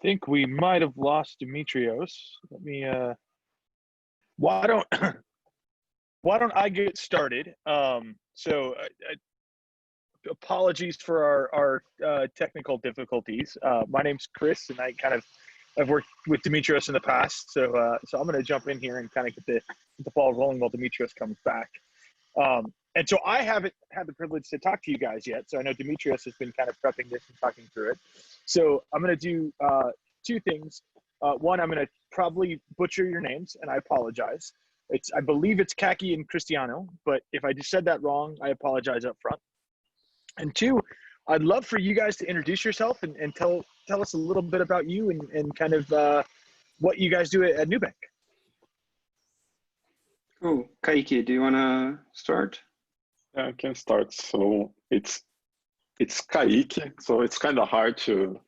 think we might have lost Demetrios. Let me, why don't, why don't I get started? Apologies for our technical difficulties. My name's Chris, and I've worked with Demetrios in the past, so I'm going to jump in here and kind of get the ball rolling while Demetrios comes back. And so I haven't had the privilege to talk to you guys yet. So I know Demetrios has been kind of prepping this and talking through it. So I'm going to do two things. One, I'm going to probably butcher your names, and I apologize. I believe it's Caique and Cristiano, but if I just said that wrong, I apologize up front. And two, I'd love for you guys to introduce yourself and tell us a little bit about you and kind of what you guys do at Nubank. Cool. Caique, do you want to start? Yeah, I can start. So it's Caique, so it's kind of hard to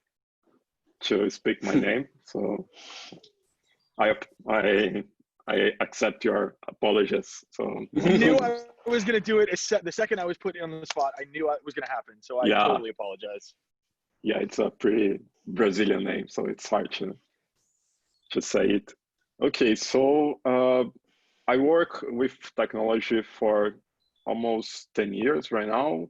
speak my name. So I accept your apologies. So I knew I was going to do it the second I was put on the spot. I knew it was going to happen. So I totally apologize. Yeah, it's a pretty Brazilian name, so it's hard to say it. Okay, so I work with technology for almost 10 years right now.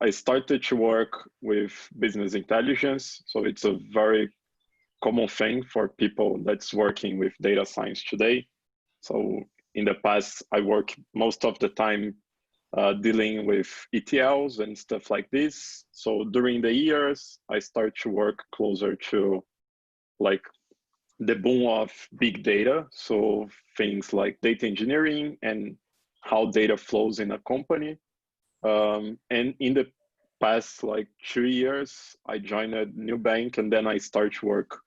I started to work with business intelligence, so it's a very common thing for people that's working with data science today. So in the past, I work most of the time dealing with ETLs and stuff like this. So during the years, I start to work closer to like the boom of big data. So things like data engineering and how data flows in a company. And in the past like 2 years, I joined a Nubank, and then I start to work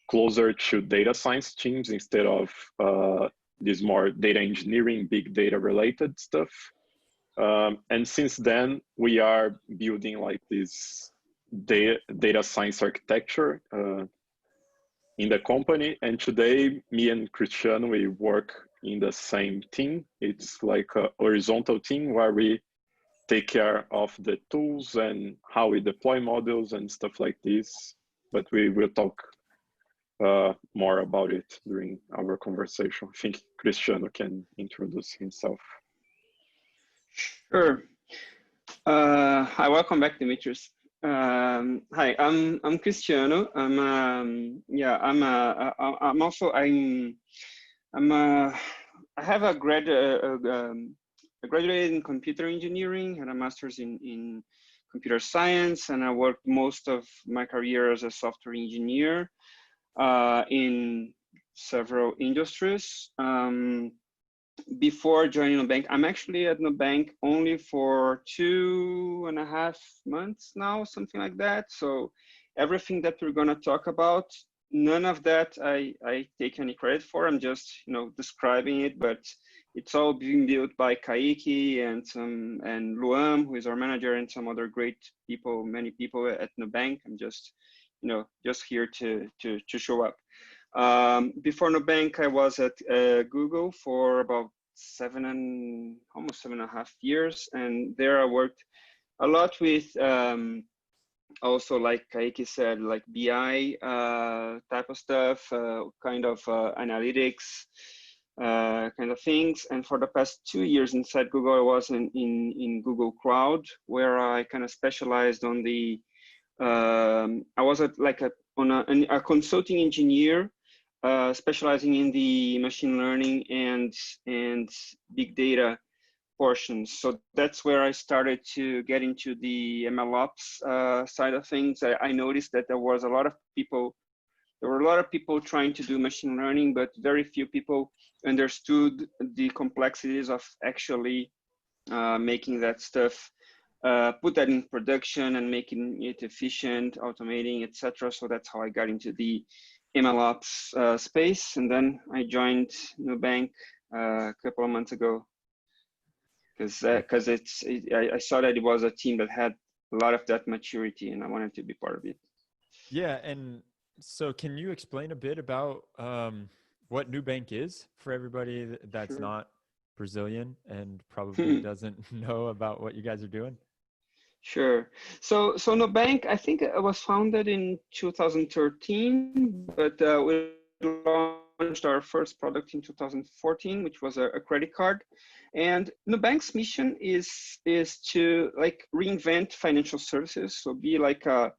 closer to data science teams instead of this more data engineering, big data related stuff. And since then, we are building like this data science architecture in the company. And today, me and Cristiano, we work in the same team. It's like a horizontal team where we take care of the tools and how we deploy models and stuff like this. But we will talk more about it during our conversation. I think Cristiano can introduce himself. Sure. Hi, welcome back, Demetrius. Hi, I'm Cristiano. I have a I graduated in computer engineering and a master's in computer science, and I worked most of my career as a software engineer in several industries. Before joining Nubank, I'm actually at Nubank only for 2.5 months now, something like that. So everything that we're going to talk about, none of that I take any credit for. I'm just describing it, but it's all being built by Caique and Luam, who is our manager, and some other great people, many people at Nubank. I'm just here to show up. Before Nubank, I was at Google for about almost 7.5 years, and there I worked a lot with also, like Caique said, like BI type of stuff, kind of analytics kind of things. And for the past 2 years inside Google, I was in Google Cloud, where I kind of specialized on the I was a consulting engineer, specializing in the machine learning and big data portions. So that's where I started to get into the MLOps side of things. I noticed that there were a lot of people trying to do machine learning, but very few people understood the complexities of actually making that stuff, put that in production and making it efficient, automating, etc. So that's how I got into the MLOps space. And then I joined Nubank a couple of months ago because I saw that it was a team that had a lot of that maturity, and I wanted to be part of it. Yeah, and so can you explain a bit about what Nubank is for everybody that's not Brazilian and probably doesn't know about what you guys are doing? Sure. So Nubank, I think it was founded in 2013, but we launched our first product in 2014, which was a credit card. And Nubank's mission is to like reinvent financial services. So be like a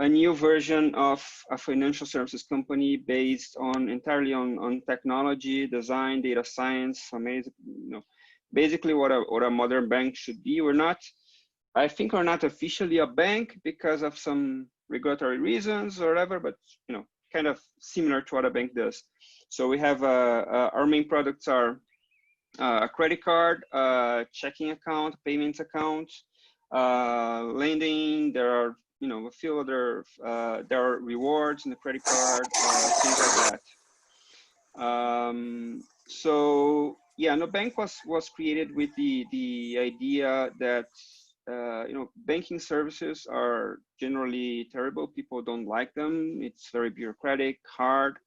new version of a financial services company based on entirely on technology, design, data science, amazing, you know, basically what a modern bank should be. I think we're not officially a bank because of some regulatory reasons or whatever, but you know, kind of similar to what a bank does. So we have our main products are a credit card, checking account, payments account, lending. There are a few other there are rewards in the credit card, things like that. So yeah, Nubank was created with the idea that banking services are generally terrible. People don't like them. It's very bureaucratic, hard.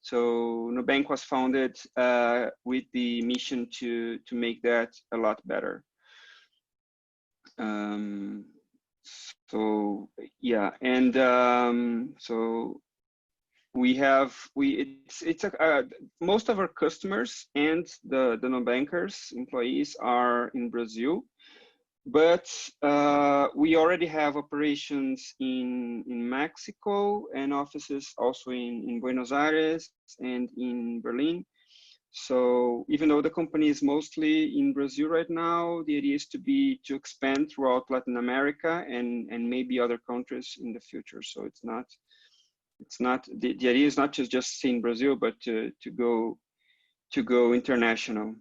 So Nubank was founded with the mission to make that a lot better. So yeah, and so most of our customers and the Nubankers employees are in Brazil, but we already have operations in Mexico and offices also in Buenos Aires and in Berlin. So even though the company is mostly in Brazil right now, the idea is to expand throughout Latin America and maybe other countries in the future. So the idea is not to just stay in Brazil, but to go international.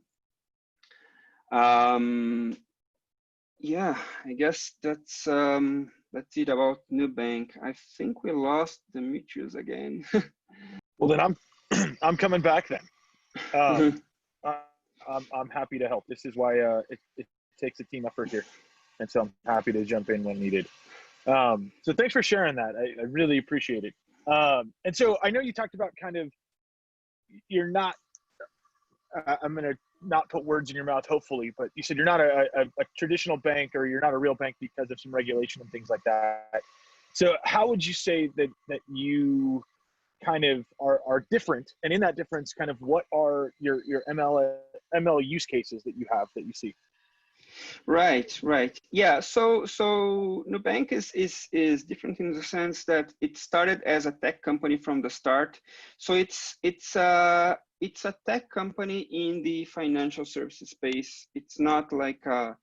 Yeah, I guess that's it about Nubank. I think we lost Demetrius again. Well, then I'm coming back then. I'm happy to help. This is why it takes a team effort here, and so I'm happy to jump in when needed. So thanks for sharing that. I really appreciate it. And so I know you talked about kind of you're not. I'm gonna not put words in your mouth, hopefully, but you said you're not a traditional bank, or you're not a real bank because of some regulation and things like that. So how would you say that you kind of are different, and in that difference, kind of what are your ML use cases that you have that you see? Right. Yeah. So Nubank is different in the sense that it started as a tech company from the start. So it's a tech company in the financial services space. It's not like a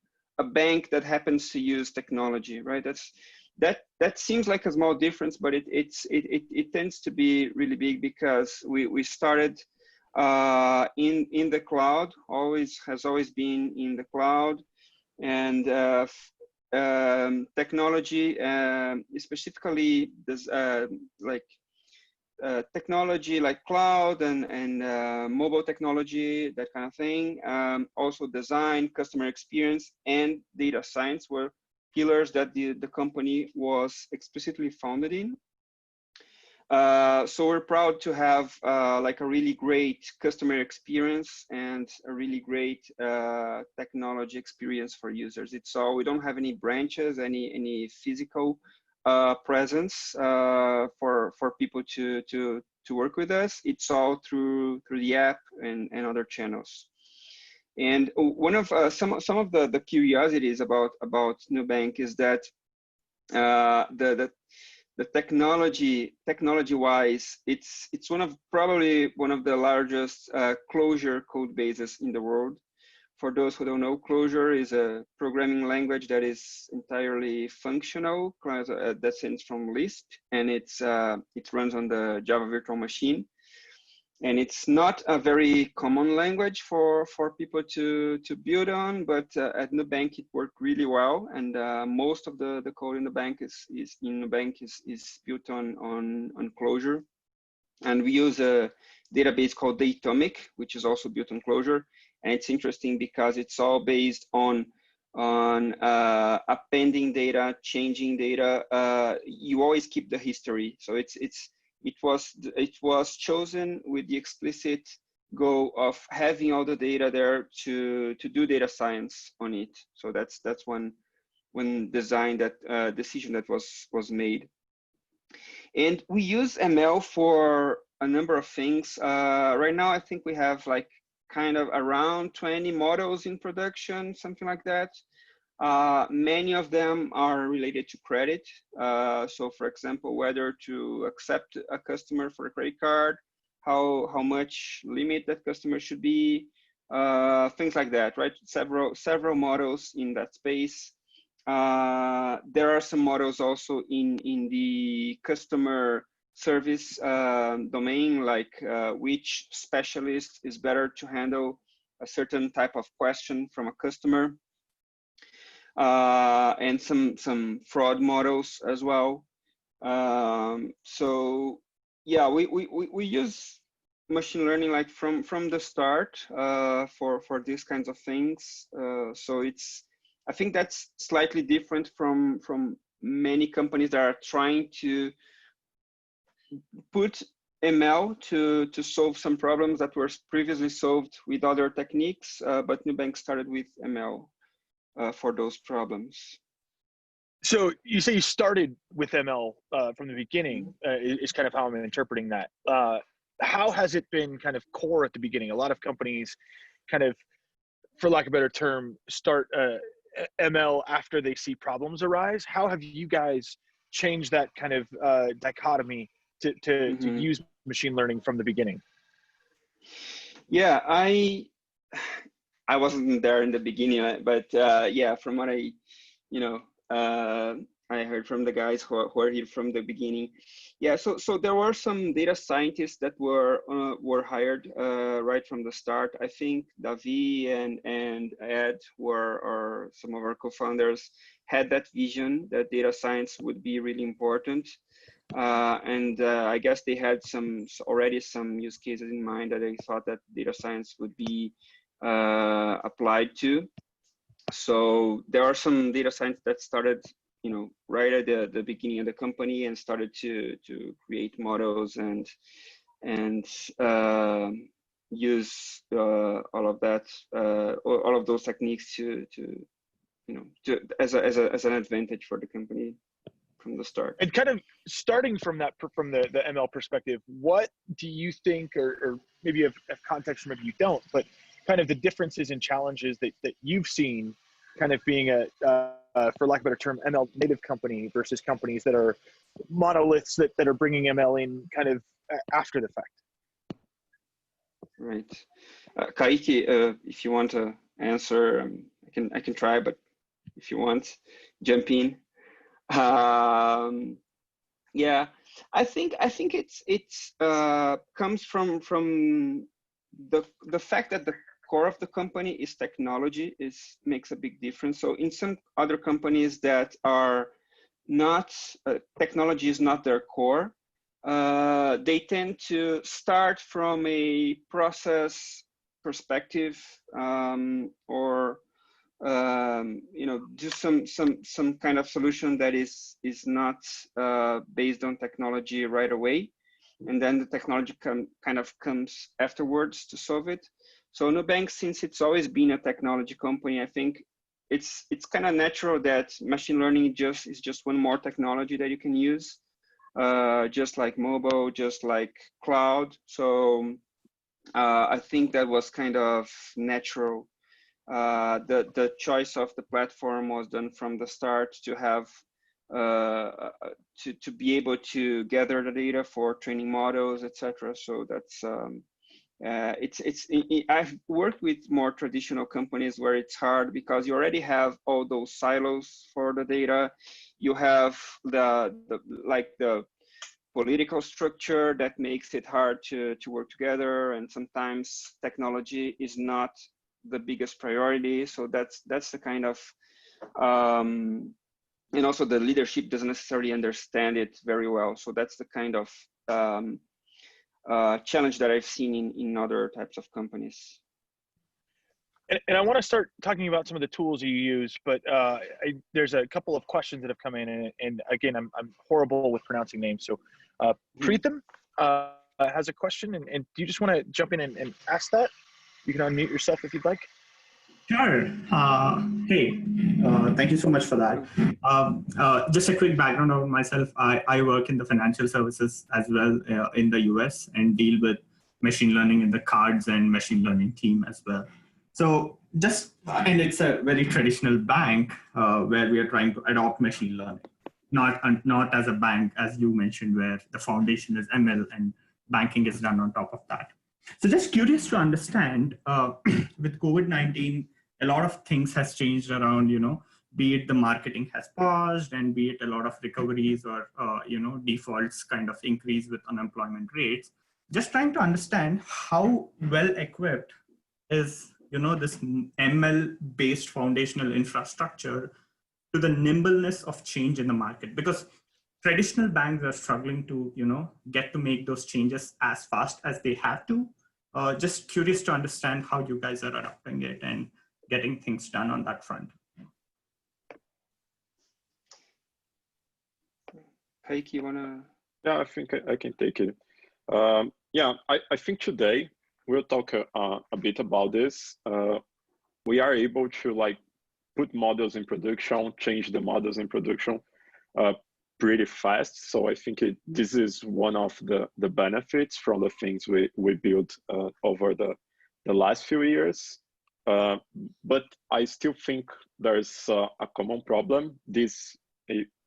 bank that happens to use technology, right? That seems like a small difference, but it tends to be really big because we started in the cloud. Has always been in the cloud, and technology, specifically this technology like cloud and mobile technology, that kind of thing. Also design, customer experience, and data science were pillars that the company was explicitly founded in. So we're proud to have like a really great customer experience and a really great technology experience for users. We don't have any branches, any physical presence for people to work with us. It's all through the app and other channels. And one of some of the curiosities about Nubank is that the technology wise, it's probably one of the largest Clojure code bases in the world. For those who don't know, Clojure is a programming language that is entirely functional, that stems from Lisp, and it runs on the Java virtual machine. And it's not a very common language for people to build on, but at Nubank it worked really well, and most of the code in the bank is built on Clojure. And we use a database called Datomic, which is also built on Clojure. And it's interesting because it's all based on appending data, changing data. You always keep the history, so it was chosen with the explicit goal of having all the data there to do data science on it. So that's one when design that decision that was made. And we use ML for a number of things. Right now, I think we have like kind of around 20 models in production, something like that. Many of them are related to credit. So for example, whether to accept a customer for a credit card, how much limit that customer should be, things like that, right? Several models in that space. There are some models also in the customer service domain, like which specialist is better to handle a certain type of question from a customer, and some fraud models as well. So yeah, we use machine learning like from the start for these kinds of things. So I think that's slightly different from many companies that are trying to put ML to solve some problems that were previously solved with other techniques, but Nubank started with ML for those problems. So you say you started with ML from the beginning, is kind of how I'm interpreting that. How has it been kind of core at the beginning? A lot of companies kind of, for lack of a better term, start ML after they see problems arise. How have you guys changed that kind of dichotomy to use machine learning from the beginning? Yeah, I wasn't there in the beginning, but yeah, from what I heard from the guys who are here from the beginning. Yeah, so there were some data scientists that were hired right from the start. I think Davi and Ed or some of our co-founders had that vision that data science would be really important. And I guess they had already some use cases in mind that they thought that data science would be applied to. So there are some data science that started, right at the beginning of the company and started to create models and use all of that, all of those techniques as an advantage for the company from the start. And kind of starting from the ML perspective, what do you think, or maybe you have context, or maybe you don't, but kind of the differences and challenges that you've seen kind of being for lack of a better term, ML native company versus companies that are monoliths that are bringing ML in kind of after the fact? Right. Caique, if you want to answer, I can try, but if you want, jump in. Yeah, I think it's comes from the fact that the core of the company is technology makes a big difference. So in some other companies that are not technology is not their core, they tend to start from a process perspective, or do some kind of solution that is not based on technology right away, and then the technology kind of comes afterwards to solve it. So Nubank, since it's always been a technology company, I think it's kind of natural that machine learning is just one more technology that you can use, just like mobile, just like cloud. So I think that was kind of natural. The choice of the platform was done from the start to have to be able to gather the data for training models, etc. So that's I've worked with more traditional companies where it's hard because you already have all those silos for the data. You have the political structure that makes it hard to work together, and sometimes technology is not the biggest priority. So that's the kind of and also the leadership doesn't necessarily understand it very well. So that's the kind of challenge that I've seen in other types of companies. And I want to start talking about some of the tools you use, but there's a couple of questions that have come in, and again, I'm horrible with pronouncing names. So Preetham has a question, and do you just want to jump in and ask that? You can unmute yourself if you'd like. Sure. Hey, thank you so much for that. Just a quick background of myself. I work in the financial services as well in the US and deal with machine learning in the cards and machine learning team as well. So and it's a very traditional bank where we are trying to adopt machine learning, not as a bank, as you mentioned, where the foundation is ML and banking is done on top of that. So just curious to understand, with COVID-19, a lot of things has changed around, be it the marketing has paused and be it a lot of recoveries or, defaults kind of increase with unemployment rates. Just trying to understand how well equipped is, this ML based foundational infrastructure to the nimbleness of change in the market, because traditional banks are struggling to, get to make those changes as fast as they have to. Just curious to understand how you guys are adopting it and getting things done on that front. Caique, you wanna? Yeah, I think I can take it. Yeah, I think today we'll talk a bit about this. We are able to like put models in production, change the models in production pretty fast. So I think this is one of the benefits from the things we built over the last few years. But I still think there's a common problem. This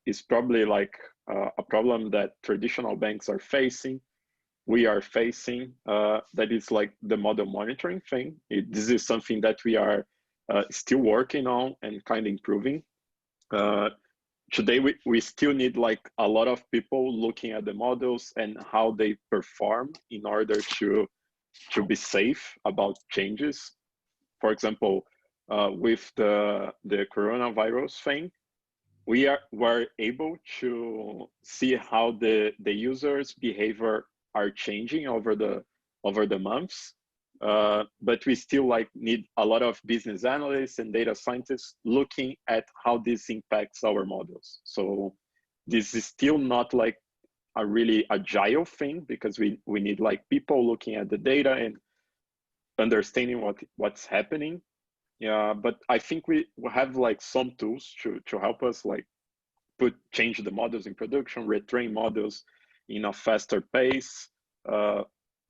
is probably like a problem that traditional banks are facing. We are facing that is like the model monitoring thing. This is something that we are still working on and kind of improving. Today, we still need like a lot of people looking at the models and how they perform in order to be safe about changes. For example, with the coronavirus thing, were able to see how the users' behavior are changing over the months. But we still like need a lot of business analysts and data scientists looking at how this impacts our models. So this is still not like a really agile thing, because we need like people looking at the data and understanding what's happening. Yeah, but I think we have like some tools to help us like change the models in production, retrain models in a faster pace.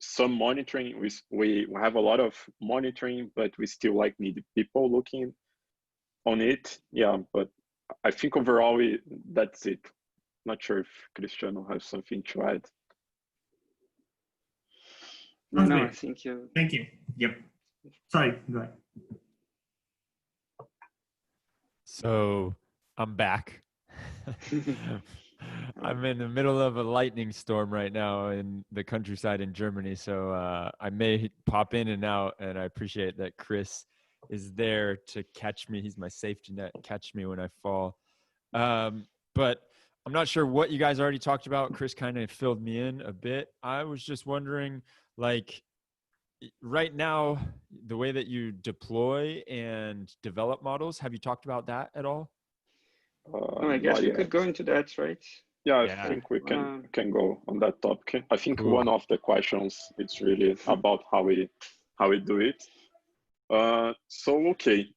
Some monitoring, we have a lot of monitoring, but we still like need people looking on it. Yeah, but I think overall that's it. Not sure if Cristiano has something to add. No, I think you. Thank you. Yep. Sorry, go ahead. So I'm back. I'm in the middle of a lightning storm right now in the countryside in Germany, so I may pop in and out, and I appreciate that Chris is there to catch me. He's my safety net, catch me when I fall. But I'm not sure what you guys already talked about. Chris kind of filled me in a bit. I was just wondering, like, right now, the way that you deploy and develop models, have you talked about that at all? I guess we could go into that, right? Yeah, I think we can go on that topic. I think one of the questions it's really about how we do it. So okay,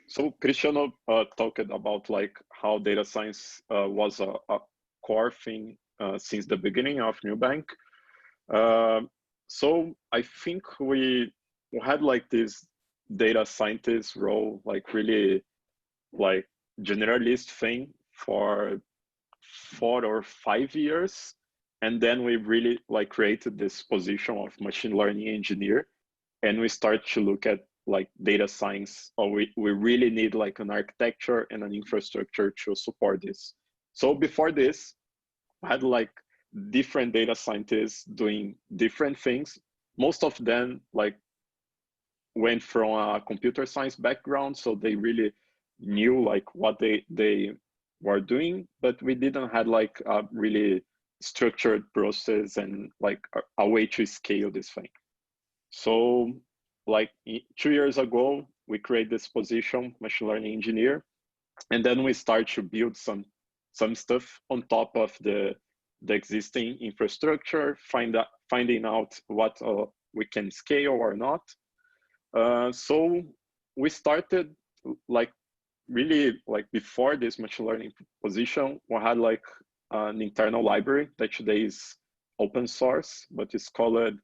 so Cristiano talked about like how data science was a core thing since the beginning of Nubank. So I think we had like this data scientist role, like really like generalist thing for 4 or 5 years, and then we really like created this position of machine learning engineer, and we start to look at like data science, or we really need like an architecture and an infrastructure to support this. So before this, I had like different data scientists doing different things. Most of them like went from a computer science background, so they really knew like what they were doing, but we didn't have like a really structured process and like a way to scale this thing. So like 2 years ago, we created this position, machine learning engineer, and then we start to build some stuff on top of the existing infrastructure, finding out what we can scale or not. So we started like really like before this machine learning position, we had like an internal library that today is open source, but it's called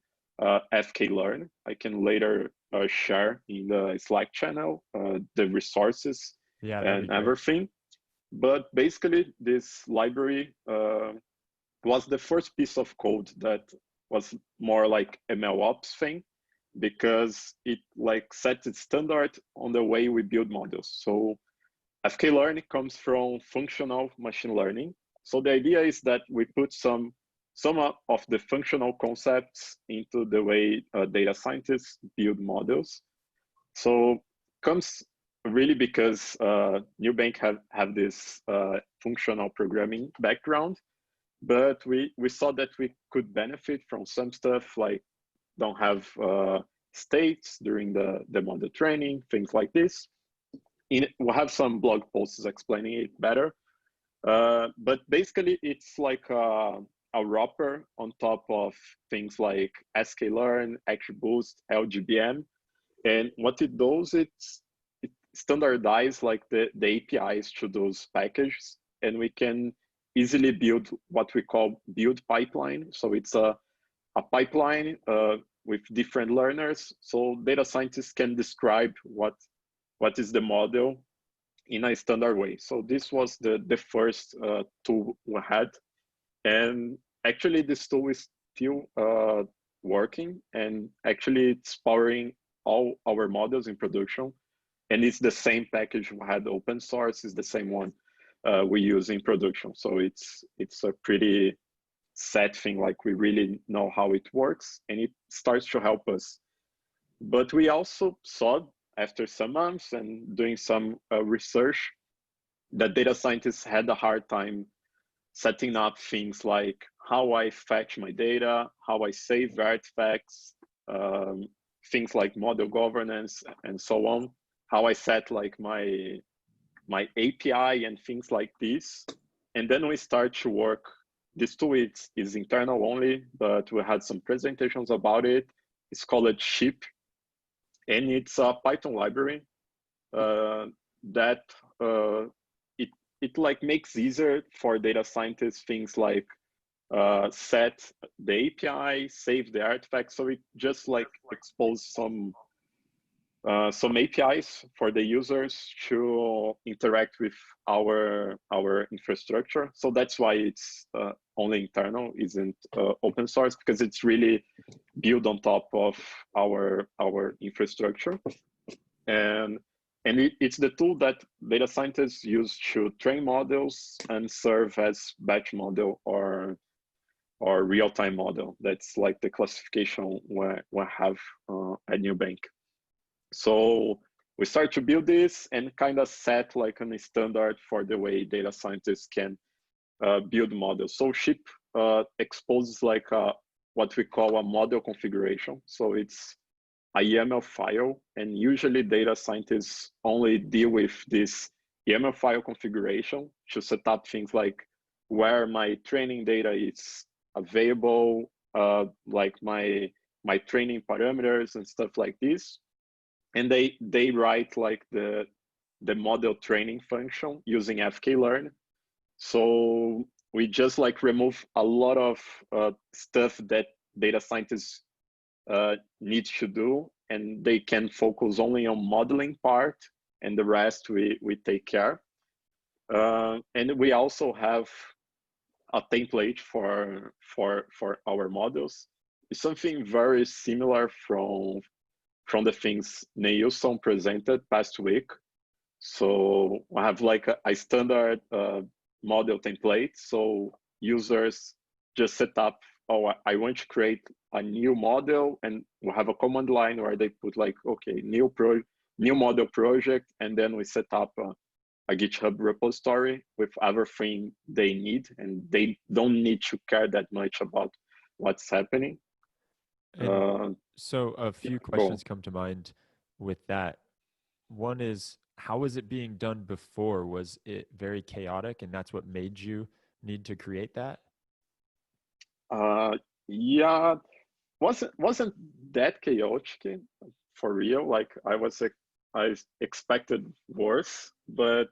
fklearn. I can later share in the Slack channel the resources and everything. But basically, this library was the first piece of code that was more like MLOps thing, because it like set its standard on the way we build models. So fklearn comes from functional machine learning. So the idea is that we put some of the functional concepts into the way data scientists build models. So comes really because Nubank have this functional programming background, but we saw that we could benefit from some stuff like don't have states during the model training, things like this. We'll have some blog posts explaining it better. But basically, it's like a wrapper on top of things like sklearn, XGBoost, LGBM. And what it does, it standardizes like the APIs to those packages, and we can easily build what we call build pipeline. So it's a pipeline with different learners. So data scientists can describe what is the model in a standard way. So this was the first tool we had. And actually this tool is still working, and actually it's powering all our models in production. And it's the same package we had open source, is the same one we use in production. So it's a pretty set thing, like we really know how it works, and it starts to help us. But we also saw after some months and doing some research that data scientists had a hard time setting up things like how I fetch my data, how I save artifacts, things like model governance and so on, how I set like my API and things like this. And then we start to work. This tool is internal only, but we had some presentations about it. It's called Ship, and it's a Python library that it like makes easier for data scientists things like set the API, save the artifacts. So it just like expose some APIs for the users to interact with our infrastructure. So that's why it's only internal, isn't open source, because it's really built on top of our infrastructure. And it's the tool that data scientists use to train models and serve as batch model or real-time model. That's like the classification we have at Nubank. So we start to build this and kind of set like a standard for the way data scientists can build models. So Ship exposes like what we call a model configuration. So it's a YAML file, and usually data scientists only deal with this YAML file configuration to set up things like where my training data is available, like my training parameters and stuff like this. And they write like the model training function using fklearn. So we just like remove a lot of stuff that data scientists need to do, and they can focus only on modeling part, and the rest we take care. And we also have a template for our models. It's something very similar from the things Neilson presented past week. So I have like a standard model template. So users just set up, oh, I want to create a new model, and we have a command line where they put like, okay, new model project, and then we set up a GitHub repository with everything they need, and they don't need to care that much about what's happening. So a few questions come to mind with that. One is, how was it being done before? Was it very chaotic, and that's what made you need to create that? Yeah, wasn't that chaotic for real. Like I was I expected worse, but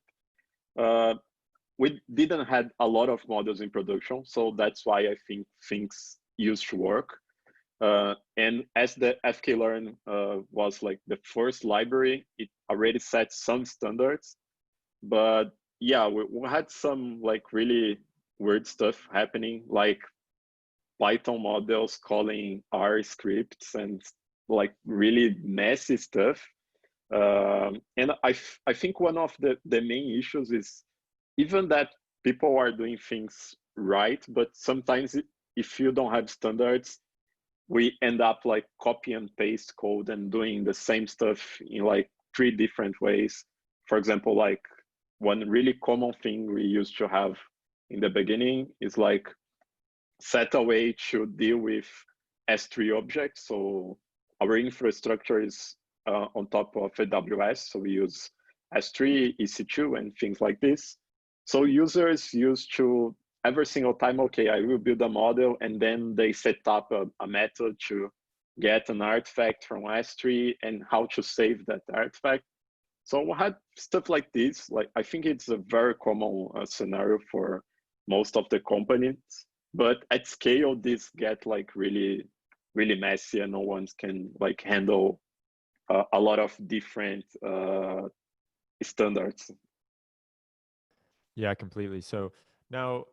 we didn't had a lot of models in production, so that's why I think things used to work. And as the fklearn was like the first library, it already set some standards. But yeah, we had some like really weird stuff happening, like Python models calling R scripts and like really messy stuff. And I think one of the main issues is even that people are doing things right, but sometimes if you don't have standards, we end up like copy and paste code and doing the same stuff in like 3 different ways. For example, like one really common thing we used to have in the beginning is like set a way to deal with S3 objects. So our infrastructure is on top of AWS. So we use S3, EC2, and things like this. So users used to every single time, okay, I will build a model, and then they set up a method to get an artifact from S3 and how to save that artifact. So we had stuff like this. Like I think it's a very common scenario for most of the companies, but at scale, this get like really, really messy, and no one can like handle a lot of different standards. Yeah, completely. So now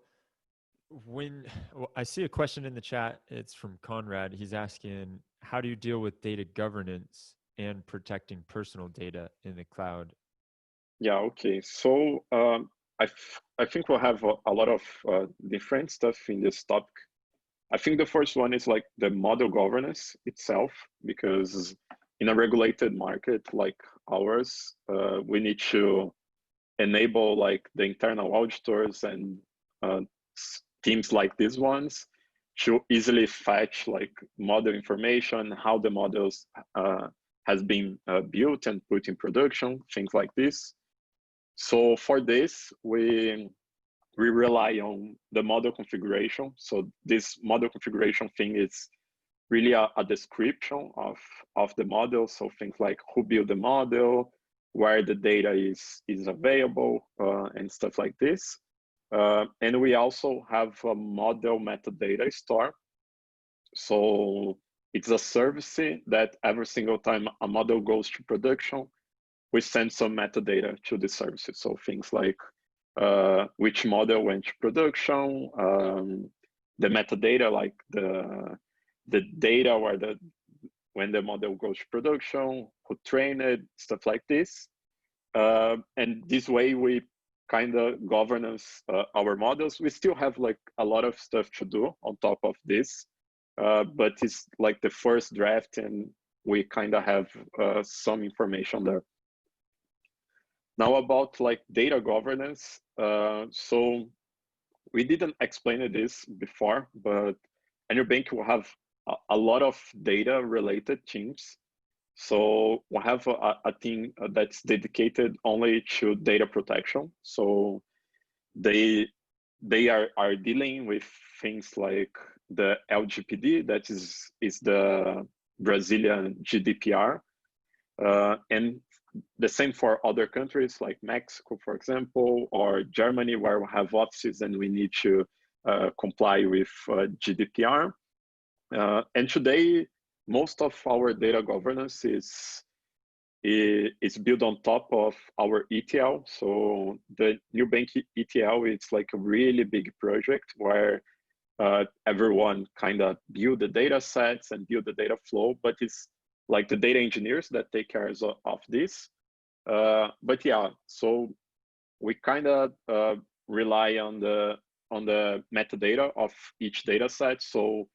I see a question in the chat, it's from Conrad. He's asking, how do you deal with data governance and protecting personal data in the cloud? Yeah, okay. So I think we'll have a lot of different stuff in this topic. I think the first one is like the model governance itself, because in a regulated market like ours, we need to enable like the internal auditors and teams like these ones to easily fetch like model information, how the models has been built and put in production, things like this. So for this, we rely on the model configuration. So this model configuration thing is really a description of the model. So things like who built the model, where the data is available, and stuff like this. And we also have a model metadata store. So it's a service that every single time a model goes to production, we send some metadata to the services. So things like which model went to production, the metadata, like the data where when the model goes to production, who trained it, stuff like this. And this way we kind of governance our models. We still have like a lot of stuff to do on top of this, but it's like the first draft and we kind of have some information there. Now about like data governance. So we didn't explain this before, but Nubank will have a lot of data related teams. So we have a team that's dedicated only to data protection. So they are dealing with things like the LGPD, that is the Brazilian GDPR, and the same for other countries like Mexico, for example, or Germany, where we have offices and we need to comply with GDPR. And today, most of our data governance is built on top of our ETL. So the Nubank ETL, it's like a really big project where everyone kind of build the data sets and build the data flow, but it's like the data engineers that take care of this. But yeah, so we kind of rely on the metadata of each data set. So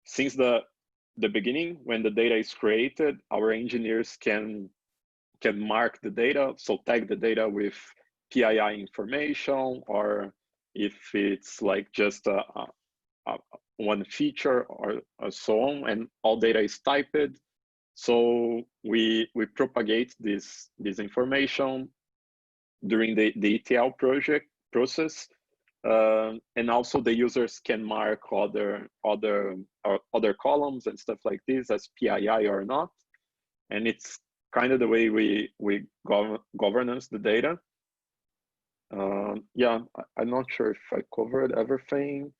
since the beginning, when the data is created, our engineers can mark the data, so tag the data with PII information, or if it's like just one feature or so on, and all data is typed. So we propagate this information during the ETL process, and also the users can mark other columns and stuff like this as PII or not. And it's kind of the way we governance the data. Yeah, I'm not sure if I covered everything.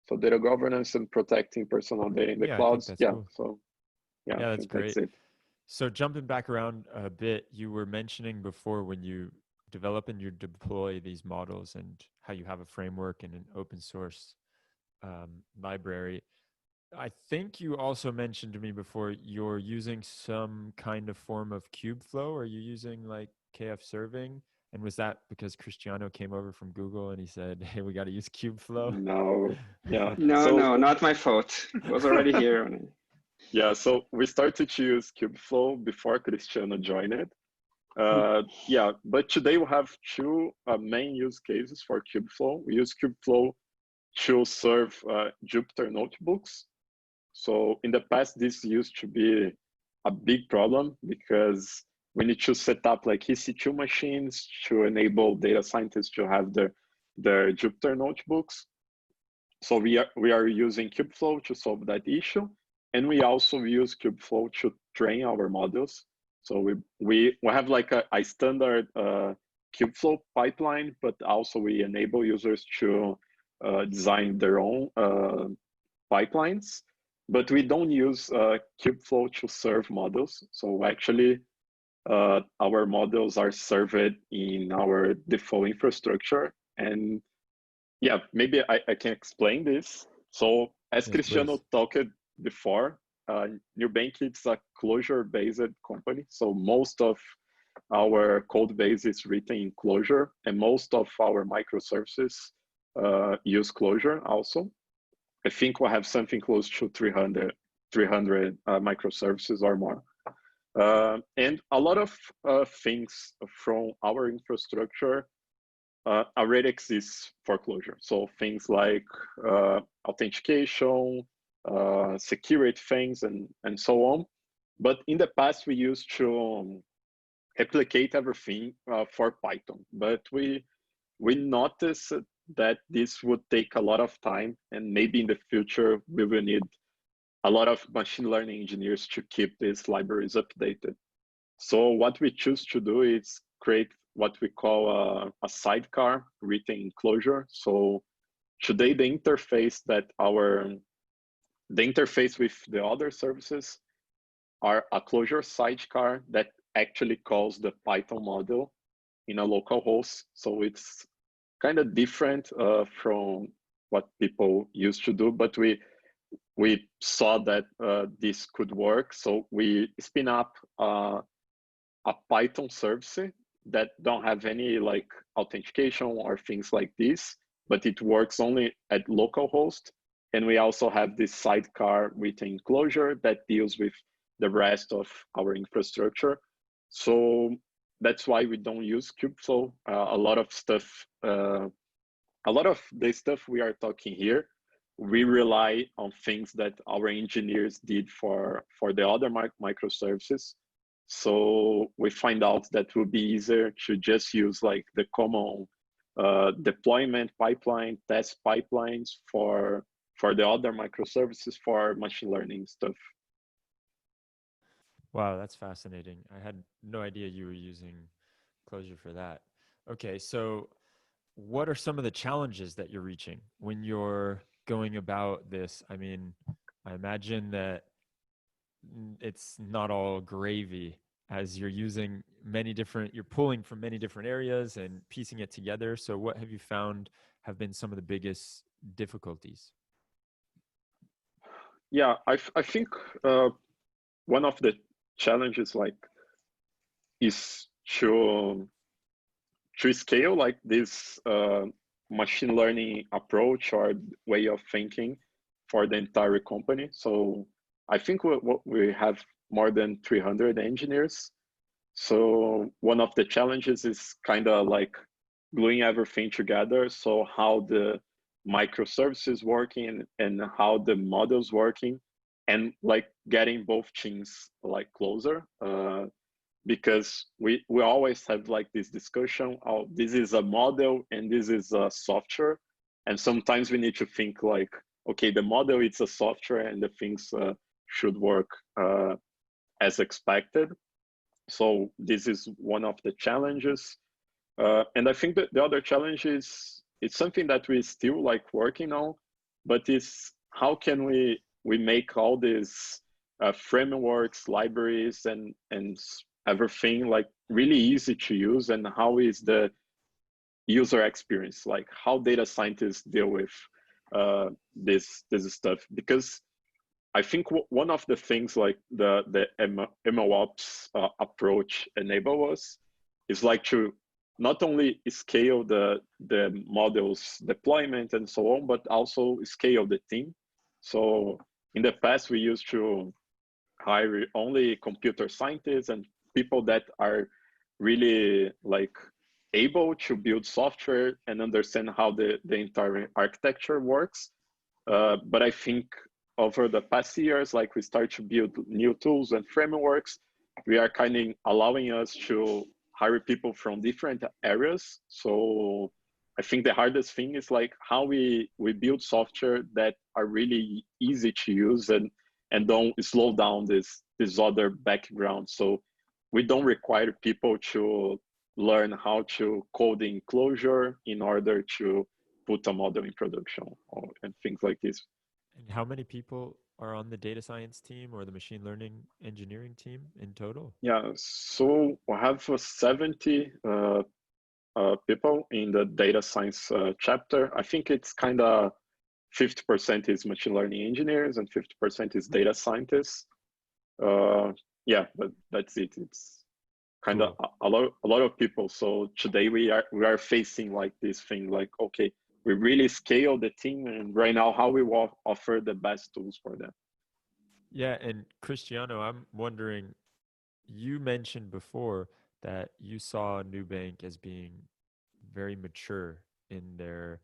So data governance and protecting personal data in the Yeah, I think clouds. that's Yeah, cool. so yeah, Yeah, I that's think that's great. it. So jumping back around a bit, you were mentioning before when you develop and you deploy these models and how you have a framework and an open source library. I think you also mentioned to me before you're using some kind of form of Cubeflow. Are you using like KF serving? And was that because Cristiano came over from Google and he said, "Hey, we got to use Cubeflow"? No, yeah. No, So no, not my fault. It was already here. yeah, so we started to use Cubeflow before Cristiano joined it. Yeah, but today we have two main use cases for Cubeflow. We use Cubeflow to serve Jupyter notebooks. So in the past, this used to be a big problem because we need to set up like EC2 machines to enable data scientists to have their Jupyter notebooks. So we are using Cubeflow to solve that issue. And we also use Cubeflow to train our models. So we have like a standard Cubeflow pipeline, but also we enable users to design their own pipelines. But we don't use Cubeflow to serve models. So actually, our models are served in our default infrastructure. And yeah, maybe I can explain this. So as Yes, Cristiano please. talked before, Nubank is a closure-based company. So most of our code base is written in Clojure, and most of our microservices use Clojure also. I think we have something close to 300 microservices or more. And a lot of things from our infrastructure already exists for Clojure. So things like authentication, security things, and so on. But in the past, we used to replicate everything for Python. But we noticed that this would take a lot of time, and maybe in the future we will need a lot of machine learning engineers to keep these libraries updated. So what we choose to do is create what we call a sidecar written in Clojure. So today the interface with the other services are a Clojure sidecar that actually calls the Python model in a local host. So it's kind of different from what people used to do, but we saw that this could work. So we spin up a Python service that don't have any like authentication or things like this, but it works only at localhost. And we also have this sidecar within Clojure that deals with the rest of our infrastructure. So that's why we don't use Cubeflow. A lot of the stuff we are talking here, we rely on things that our engineers did for the other microservices. So we find out that it would be easier to just use like the common deployment pipeline, test pipelines for the other microservices for machine learning stuff. Wow, that's fascinating. I had no idea you were using Clojure for that. Okay, so what are some of the challenges that you're reaching when you're going about this? I mean, I imagine that it's not all gravy as you're using you're pulling from many different areas and piecing it together. So what have you found have been some of the biggest difficulties? Yeah, I think one of the challenges is to scale like this machine learning approach or way of thinking for the entire company. So I think we have more than 300 engineers. So one of the challenges is kind of like gluing everything together. So how the microservices working and how the models working, and like getting both teams like closer. Because we always have like this discussion, oh, this is a model and this is a software. And sometimes we need to think like, okay, the model it's a software and the things should work as expected. So this is one of the challenges. And I think that the other challenge is it's something that we still like working on, but it's how can we make all these frameworks, libraries, and everything like really easy to use, and how is the user experience, like how data scientists deal with this stuff. Because I think one of the things like the MLOps approach enable us is like to not only scale the models deployment and so on, but also scale the team. So in the past, we used to hire only computer scientists and people that are really like able to build software and understand how the entire architecture works. But I think over the past years, like we start to build new tools and frameworks, we are kind of allowing us to hire people from different areas. So I think the hardest thing is like how we build software that are really easy to use and don't slow down this other background. So we don't require people to learn how to code in Clojure in order to put a model in production and things like this. And how many people are on the data science team or the machine learning engineering team in total? Yeah, so we have 70 people in the data science chapter. I think it's kind of 50% is machine learning engineers and 50% is data scientists. Yeah, but that's it. It's kind of a lot of people. So today we are facing like this thing, like, okay, we really scale the team, and right now how we offer the best tools for them. Yeah, and Cristiano, I'm wondering, you mentioned before that you saw Nubank as being very mature in their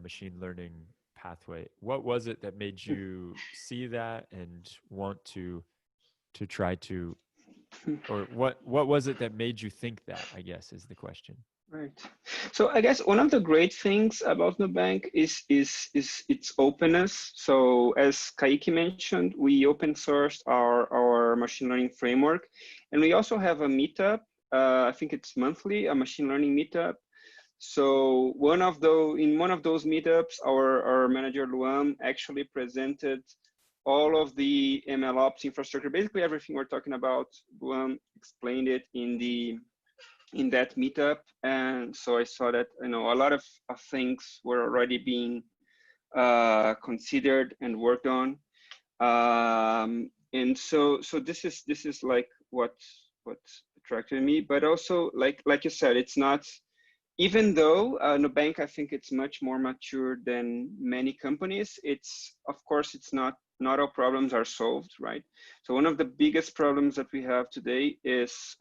machine learning pathway. What was it that made you see that and want to try to, or what was it that made you think that, I guess, is the question. Right. So I guess one of the great things about Nubank is its openness. So as Caique mentioned, we open sourced our machine learning framework, and we also have a meetup. I think it's monthly, a machine learning meetup. So in one of those meetups, our manager Luan actually presented all of the MLOps infrastructure, basically everything we're talking about. Luan explained it in that meetup, and so I saw that a lot of things were already being considered and worked on, and so this is like what attracted me. But also, like you said, it's not, even though Nubank, I think it's much more mature than many companies. It's, of course, it's not all problems are solved, right? So one of the biggest problems that we have today is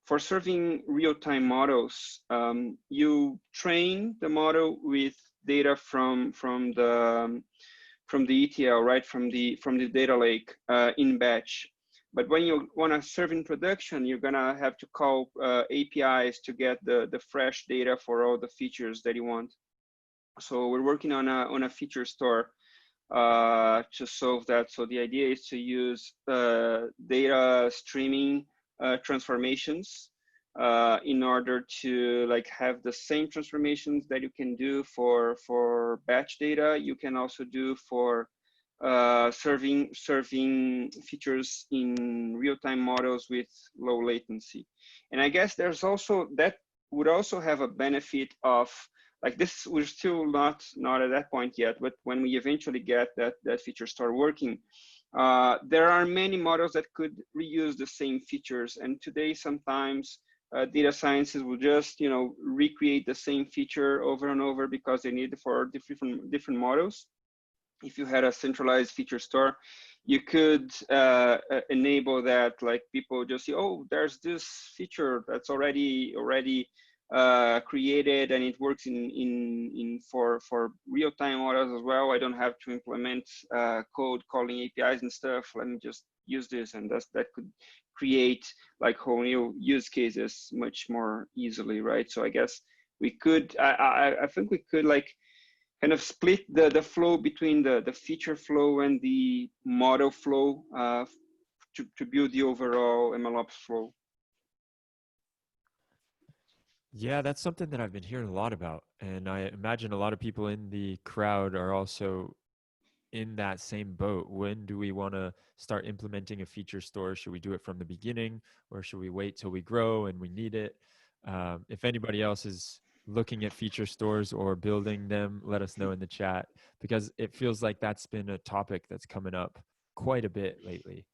for serving real-time models, you train the model with data from the ETL, right, from the data lake in batch. But when you want to serve in production, you're gonna have to call APIs to get the fresh data for all the features that you want. So we're working on a feature store to solve that. So the idea is to use data streaming transformations in order to like have the same transformations that you can do for batch data. You can also do for serving features in real-time models with low latency. And I guess there's also, that would also have a benefit of, like, this, we're still not at that point yet, but when we eventually get that feature store working, there are many models that could reuse the same features. And today, sometimes data sciences will just, recreate the same feature over and over because they need it for different models. If you had a centralized feature store, you could enable that, like people just say, oh, there's this feature that's already created and it works for real-time models as well. I don't have to implement code calling APIs and stuff. Let me just use this, and that could create like whole new use cases much more easily, right? So I guess we could, I think we could like kind of split the flow between the feature flow and the model flow to build the overall MLOps flow. Yeah, that's something that I've been hearing a lot about. And I imagine a lot of people in the crowd are also in that same boat. When do we want to start implementing a feature store? Should we do it from the beginning, or should we wait till we grow and we need it? If anybody else is looking at feature stores or building them, let us know in the chat, because it feels like that's been a topic that's coming up quite a bit lately.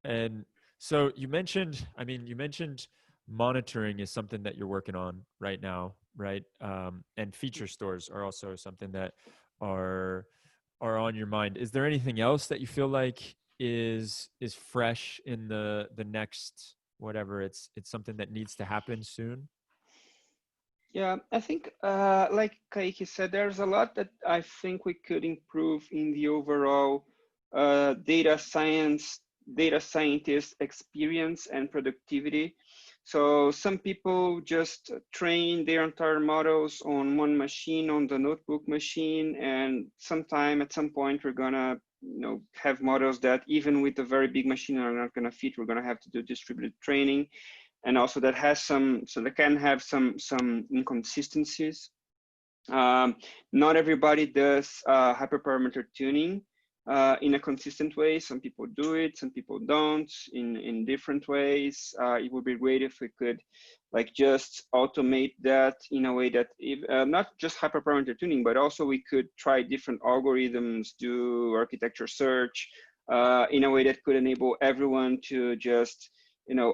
And so you mentioned, you mentioned monitoring is something that you're working on right now, right? And feature stores are also something that are on your mind. Is there anything else that you feel like is fresh in the next whatever? It's something that needs to happen soon. Yeah, I think like Caique said, there's a lot that I think we could improve in the overall data scientist experience and productivity. So some people just train their entire models on one machine, on the notebook machine, and at some point we're gonna have models that even with a very big machine are not gonna fit. We're gonna have to do distributed training, and also that has that can have some inconsistencies. Not everybody does hyperparameter tuning in a consistent way. Some people do it, some people don't in different ways. It would be great if we could just automate that in a way that not just hyperparameter tuning, but also we could try different algorithms, do architecture search in a way that could enable everyone to just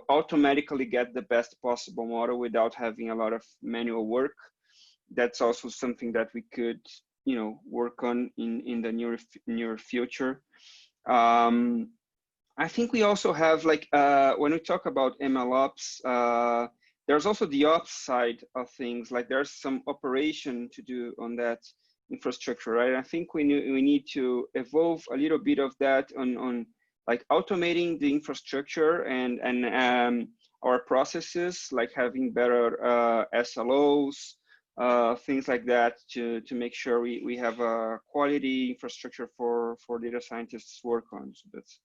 automatically get the best possible model without having a lot of manual work. That's also something that we could work on in the near future. I think we also have when we talk about MLOps, there's also the ops side of things. There's some operation to do on that infrastructure, right? I think we need to evolve a little bit of that on automating the infrastructure and our processes, having better SLOs, things like that to make sure we have a quality infrastructure for data scientists to work on. So that's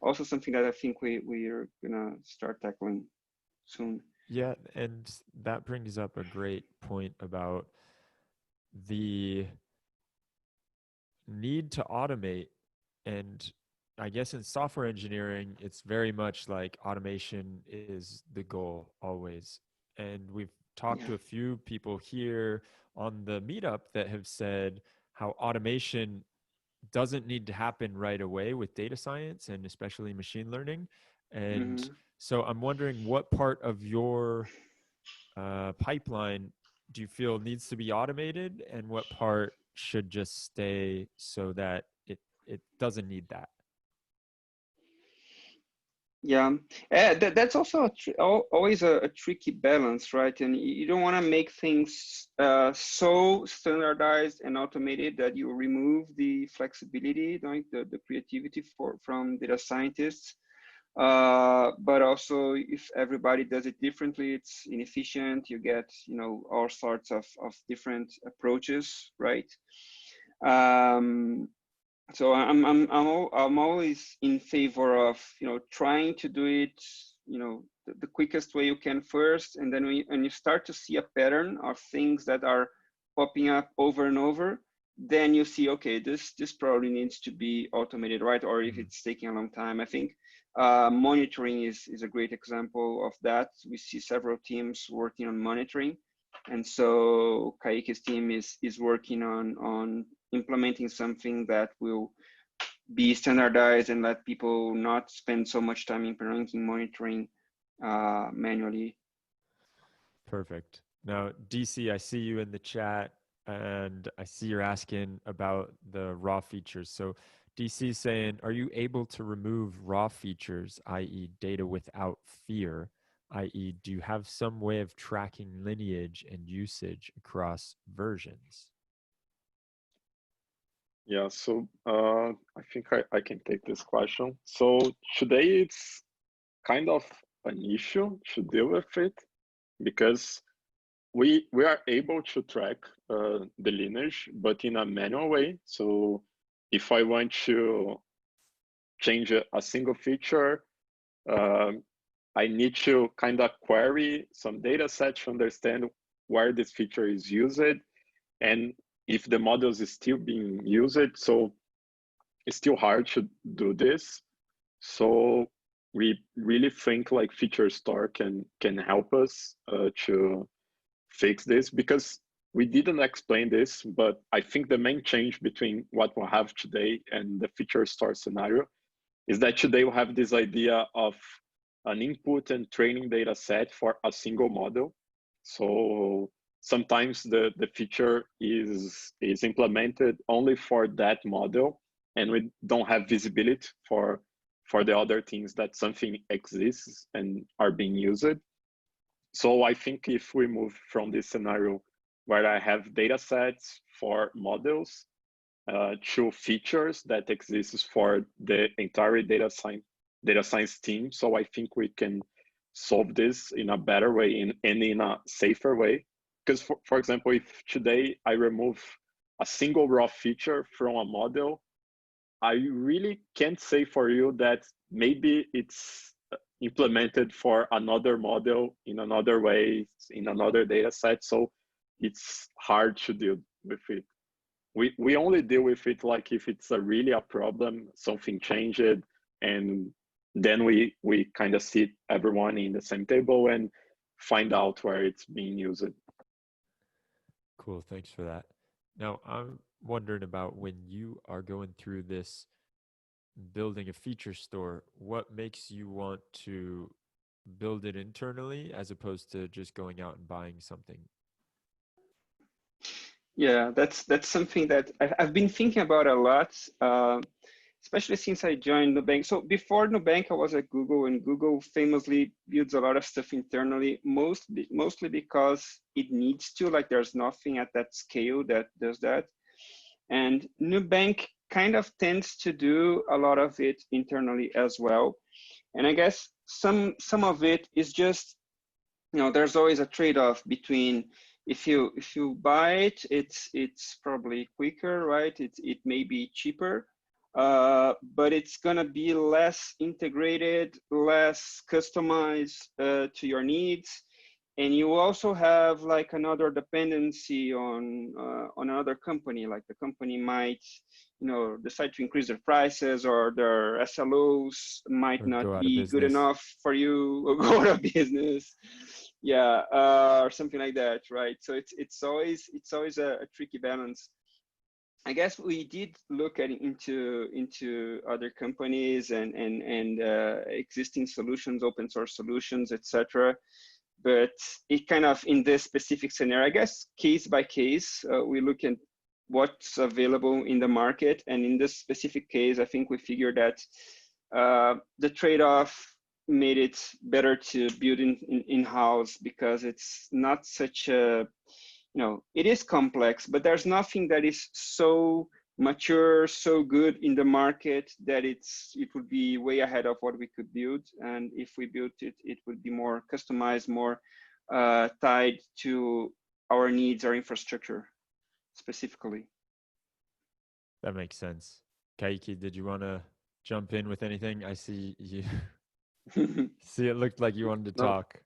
also something that I think we are gonna start tackling soon. Yeah, and that brings up a great point about the need to automate. And I guess in software engineering, it's very much like automation is the goal always. And we've talked to a few people here on the meetup that have said how automation doesn't need to happen right away with data science and especially machine learning. And so I'm wondering, what part of your pipeline do you feel needs to be automated, and what part should just stay so that it doesn't need that? Yeah, that's also always a tricky balance, right? And you don't want to make things so standardized and automated that you remove the flexibility, the creativity from data scientists. But also, if everybody does it differently, it's inefficient. You get all sorts of different approaches, right? So I'm always in favor of trying to do it the quickest way you can first, and then when you start to see a pattern of things that are popping up over and over, then you see, okay, this probably needs to be automated, right? Or if it's taking a long time. I think monitoring is a great example of that. We see several teams working on monitoring, and so Caique's team is working on implementing something that will be standardized and let people not spend so much time implementing monitoring manually. Perfect. Now, DC, I see you in the chat, and I see you're asking about the raw features. So DC is saying, are you able to remove raw features, i.e. data without fear, i.e. do you have some way of tracking lineage and usage across versions? Yeah, so I think I can take this question. So today it's kind of an issue to deal with it, because we are able to track the lineage, but in a manual way. So if I want to change a single feature, um, I need to kind of query some data sets to understand where this feature is used and if the models is still being used. So it's still hard to do this. So we really think like feature store can help us to fix this, because we didn't explain this, but I think the main change between what we have today and the feature store scenario is that today we have this idea of an input and training data set for a single model. So sometimes the feature is implemented only for that model, and we don't have visibility for the other things that something exists and are being used. So I think if we move from this scenario where I have data sets for models to features that exists for the entire data science team, so I think we can solve this in a better way and in a safer way. Because for example, if today I remove a single raw feature from a model, I really can't say for you that maybe it's implemented for another model in another way, in another data set. So it's hard to deal with it. We only deal with it like if it's really a problem, something changed, and then we kind of sit everyone in the same table and find out where it's being used. Cool. Thanks for that. Now, I'm wondering about when you are going through this building a feature store, what makes you want to build it internally as opposed to just going out and buying something? Yeah, that's something that I've been thinking about a lot, especially since I joined Nubank. So before Nubank, I was at Google, and Google famously builds a lot of stuff internally, mostly because it needs to. Like, there's nothing at that scale that does that. And Nubank kind of tends to do a lot of it internally as well. And I guess some of it is just, there's always a trade-off between, if you buy it, it's probably quicker, right? It may be cheaper, but it's gonna be less integrated, less customized to your needs, and you also have like another dependency on another company. Like, the company might, decide to increase their prices, or their SLOs might Or not go out of be good business. enough for you, or go out of business. Yeah, or something like that, right? So it's always a tricky balance. I guess we did look at into other companies and existing solutions, open source solutions, etc. But it kind of, in this specific scenario, I guess case by case, we look at what's available in the market. And in this specific case, I think we figured that the trade-off made it better to build in-house, because it's not such a, it is complex, but there's nothing that is so mature, so good in the market that it would be way ahead of what we could build. And if we built it, it would be more customized, more tied to our needs, our infrastructure specifically. That makes sense. Caique, did you want to jump in with anything? I see you. See, it looked like you wanted to No. talk.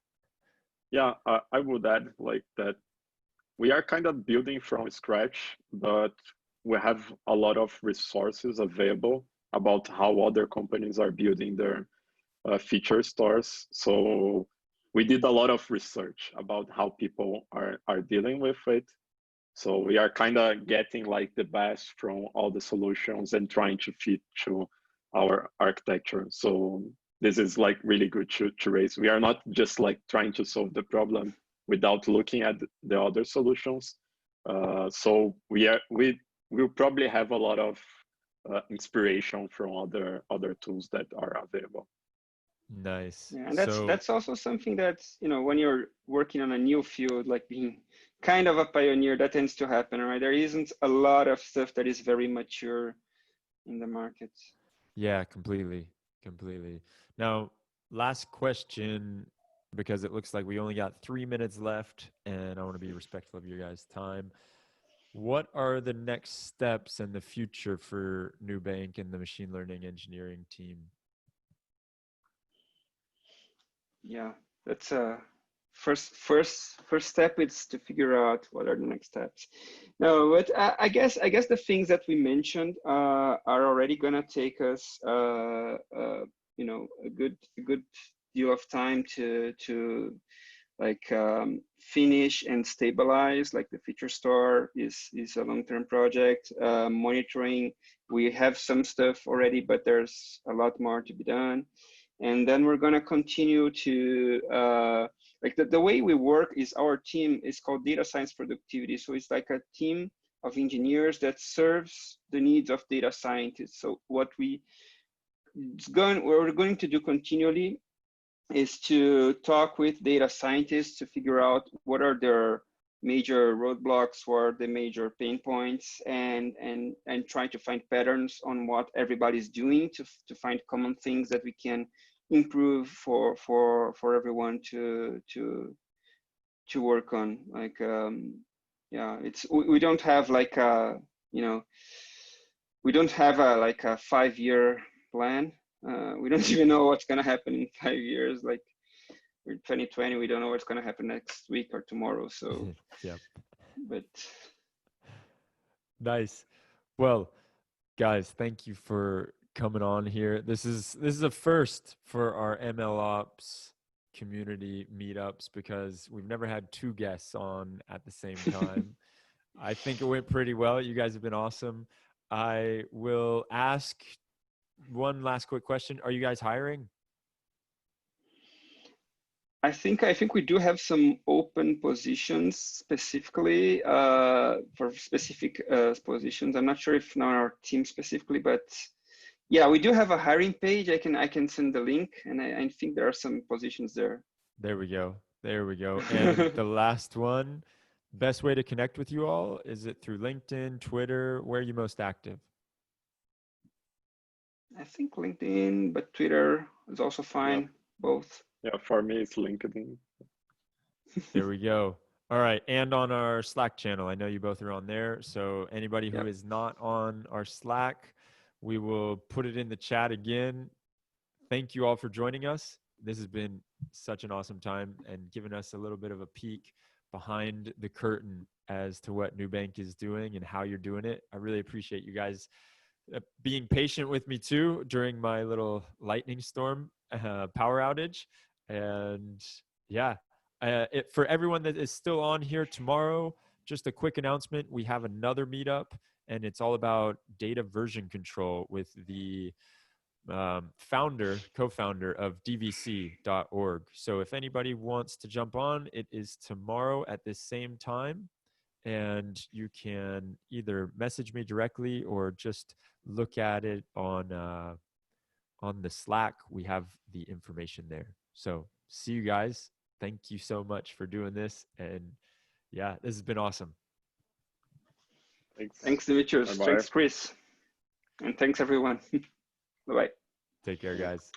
Yeah, I would add like that we are kind of building from scratch, but we have a lot of resources available about how other companies are building their feature stores. So we did a lot of research about how people are dealing with it. So we are kind of getting like the best from all the solutions and trying to fit to our architecture. So this is like really good to raise. We are not just like trying to solve the problem without looking at the other solutions. So we'll probably have a lot of inspiration from other tools that are available. Nice. Yeah, and So that's also something that, when you're working on a new field, like being kind of a pioneer, that tends to happen, right? There isn't a lot of stuff that is very mature in the market. yeah, completely. Now, last question, because it looks like we only got 3 minutes left, and I want to be respectful of your guys' time. What are the next steps and the future for Nubank and the machine learning engineering team? yeah, that's a first step is to figure out what are the next steps. No, but I guess the things that we mentioned are already gonna take us you know, a good deal of time to like finish and stabilize. Like the feature store is a long-term project. Monitoring, we have some stuff already, but there's a lot more to be done. And then we're gonna continue to like the way we work is our team is called data science productivity. So it's like a team of engineers that serves the needs of data scientists. So what we're going to do continually is to talk with data scientists to figure out what are their major roadblocks, what are the major pain points, and try to find patterns on what everybody's doing to find common things that we can improve for everyone to work on. Like yeah, it's we don't have like a, you know, we don't have a like a 5-year plan. We don't even know what's gonna happen in 5 years. Like we're 2020, we don't know what's gonna happen next week or tomorrow. So, Yep. but Nice. Well, guys, thank you for coming on here. This is a first for our MLOps community meetups because we've never had 2 guests on at the same time. I think it went pretty well. You guys have been awesome. I will ask one last quick question. Are you guys hiring? I think we do have some open positions specifically for specific positions. I'm not sure if now our team specifically, but yeah, we do have a hiring page. I can send the link, and I think there are some positions there. There we go. There we go. And the last one, best way to connect with you all, is it through LinkedIn, Twitter? Where are you most active? I think LinkedIn, but Twitter is also fine. Yeah. Both. Yeah, for me, it's LinkedIn. There we go. All right. And on our Slack channel, I know you both are on there. So anybody who Yep. is not on our Slack, we will put it in the chat again. Thank you all for joining us. This has been such an awesome time and given us a little bit of a peek behind the curtain as to what Nubank is doing and how you're doing it. I really appreciate you guys being patient with me too during my little lightning storm power outage. And yeah, for everyone that is still on here tomorrow, just a quick announcement. We have another meetup and it's all about data version control with the co-founder of dvc.org. So if anybody wants to jump on, it is tomorrow at this same time. And you can either message me directly or just look at it on the Slack. We have the information there. So see you guys. Thank you so much for doing this. And yeah, this has been awesome. Thanks, Demetrius. Bye-bye. Thanks, Chris. And thanks, everyone. Bye-bye. Take care, guys.